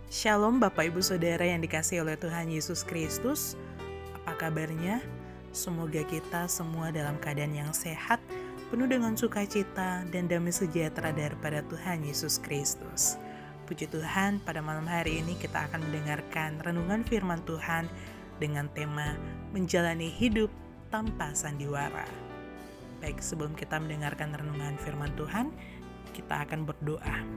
Shalom Bapak Ibu Saudara yang dikasihi oleh Tuhan Yesus Kristus. Apa kabarnya? Semoga kita semua dalam keadaan yang sehat, penuh dengan sukacita dan damai sejahtera daripada Tuhan Yesus Kristus. Puji Tuhan, pada malam hari ini kita akan mendengarkan renungan firman Tuhan dengan tema menjalani hidup tanpa sandiwara. Baik, sebelum kita mendengarkan renungan firman Tuhan, kita akan berdoa.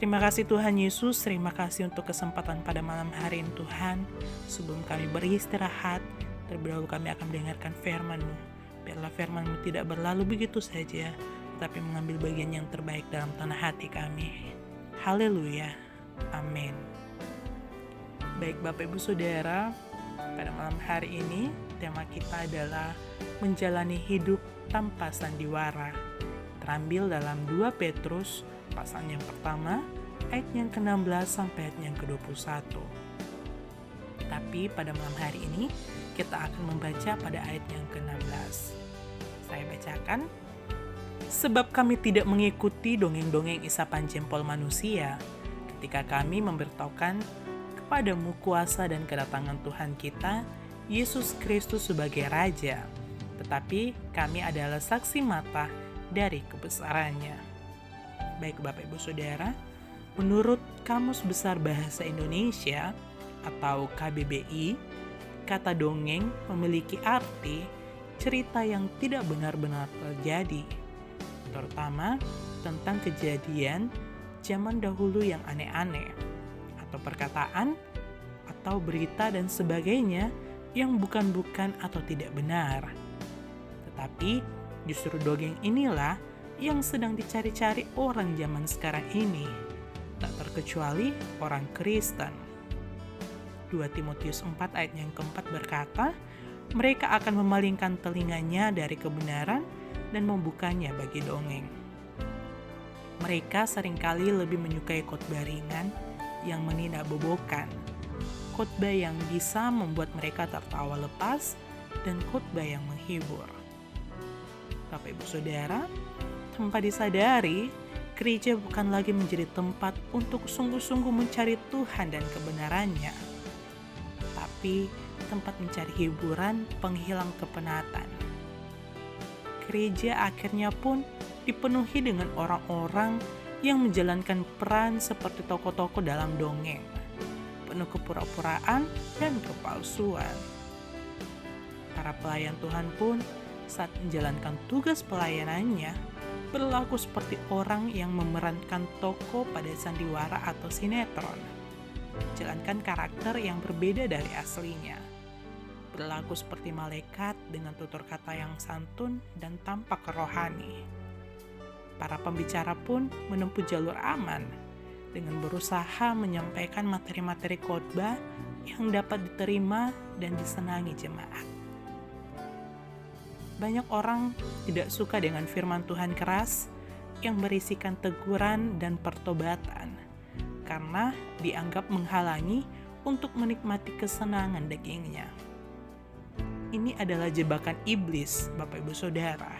Terima kasih Tuhan Yesus, terima kasih untuk kesempatan pada malam hari ini Tuhan. Sebelum kami beristirahat, terlebih dahulu kami akan mendengarkan firman-Mu. Biarlah firman-Mu tidak berlalu begitu saja, tapi mengambil bagian yang terbaik dalam tanah hati kami. Haleluya, amin. Baik Bapak Ibu Saudara, pada malam hari ini tema kita adalah menjalani hidup tanpa sandiwara. Terambil dalam 2 Petrus pasal yang pertama, ayat yang ke-16 sampai ayat yang ke-21. Tapi pada malam hari ini, kita akan membaca pada ayat yang ke-16. Saya bacakan. Sebab kami tidak mengikuti dongeng-dongeng isapan jempol manusia, ketika kami memberitahukan kepadamu kuasa dan kedatangan Tuhan kita, Yesus Kristus sebagai Raja. Tetapi kami adalah saksi mata dari kebesarannya. Baik Bapak Ibu Saudara, menurut Kamus Besar Bahasa Indonesia atau KBBI, kata dongeng memiliki arti cerita yang tidak benar-benar terjadi, terutama tentang kejadian zaman dahulu yang aneh-aneh, atau perkataan, atau berita dan sebagainya yang bukan-bukan atau tidak benar. Tetapi justru dongeng inilah yang sedang dicari-cari orang zaman sekarang ini, tak terkecuali orang Kristen. 2 Timotius 4 ayat yang keempat berkata, mereka akan memalingkan telinganya dari kebenaran dan membukanya bagi dongeng. Mereka seringkali lebih menyukai khotbah ringan yang menindakbobokan, khotbah yang bisa membuat mereka tertawa lepas, dan khotbah yang menghibur. Bapak Ibu Saudara, tanpa disadari, gereja bukan lagi menjadi tempat untuk sungguh-sungguh mencari Tuhan dan kebenarannya, tapi tempat mencari hiburan penghilang kepenatan. Gereja akhirnya pun dipenuhi dengan orang-orang yang menjalankan peran seperti tokoh-tokoh dalam dongeng, penuh kepura-puraan dan kepalsuan. Para pelayan Tuhan pun saat menjalankan tugas pelayanannya, berlaku seperti orang yang memerankan tokoh pada sandiwara atau sinetron. Jalankan karakter yang berbeda dari aslinya. Berlaku seperti malaikat dengan tutur kata yang santun dan tampak rohani. Para pembicara pun menempuh jalur aman dengan berusaha menyampaikan materi-materi khotbah yang dapat diterima dan disenangi jemaat. Banyak orang tidak suka dengan firman Tuhan keras yang berisikan teguran dan pertobatan karena dianggap menghalangi untuk menikmati kesenangan dagingnya. Ini adalah jebakan iblis, Bapak Ibu Saudara.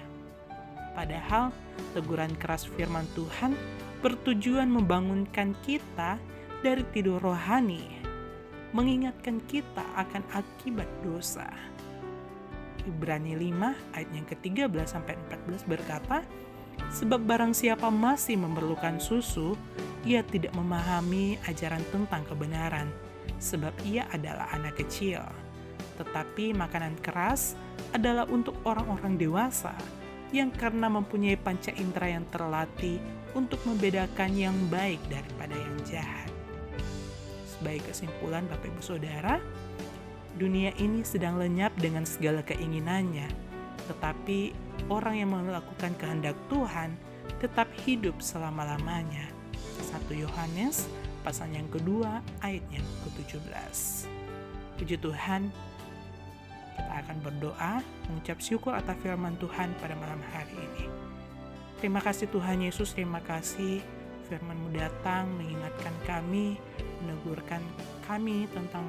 Padahal teguran keras firman Tuhan bertujuan membangunkan kita dari tidur rohani, mengingatkan kita akan akibat dosa. Ibrani 5 ayat yang ke-13 sampai 14 berkata, sebab barang siapa masih memerlukan susu, ia tidak memahami ajaran tentang kebenaran, sebab ia adalah anak kecil. Tetapi makanan keras adalah untuk orang-orang dewasa, yang karena mempunyai panca indera yang terlatih untuk membedakan yang baik daripada yang jahat. Sebagai kesimpulan Bapak Ibu Saudara, dunia ini sedang lenyap dengan segala keinginannya, tetapi orang yang melakukan kehendak Tuhan tetap hidup selama-lamanya. 1 Yohanes pasal yang kedua ayat yang ke-17. Puji Tuhan, kita akan berdoa mengucap syukur atas firman Tuhan pada malam hari ini. Terima kasih Tuhan Yesus, terima kasih firman-Mu datang mengingatkan kami, menegurkan kami tentang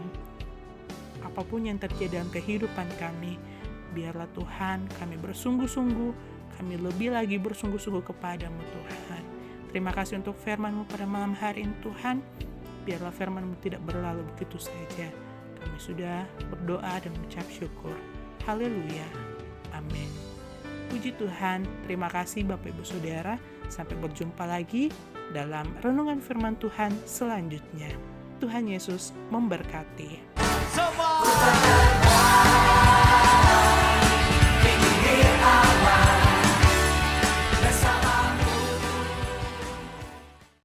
apapun yang terjadi dalam kehidupan kami. Biarlah Tuhan kami bersungguh-sungguh, kami lebih lagi bersungguh-sungguh kepada-Mu Tuhan. Terima kasih untuk firman-Mu pada malam hari ini Tuhan. biarlah firman-Mu tidak berlalu begitu saja. Kami sudah berdoa dan mengucap syukur. Haleluya. Amin. Puji Tuhan, terima kasih Bapak Ibu Saudara. Sampai berjumpa lagi dalam renungan firman Tuhan selanjutnya. Tuhan Yesus memberkati.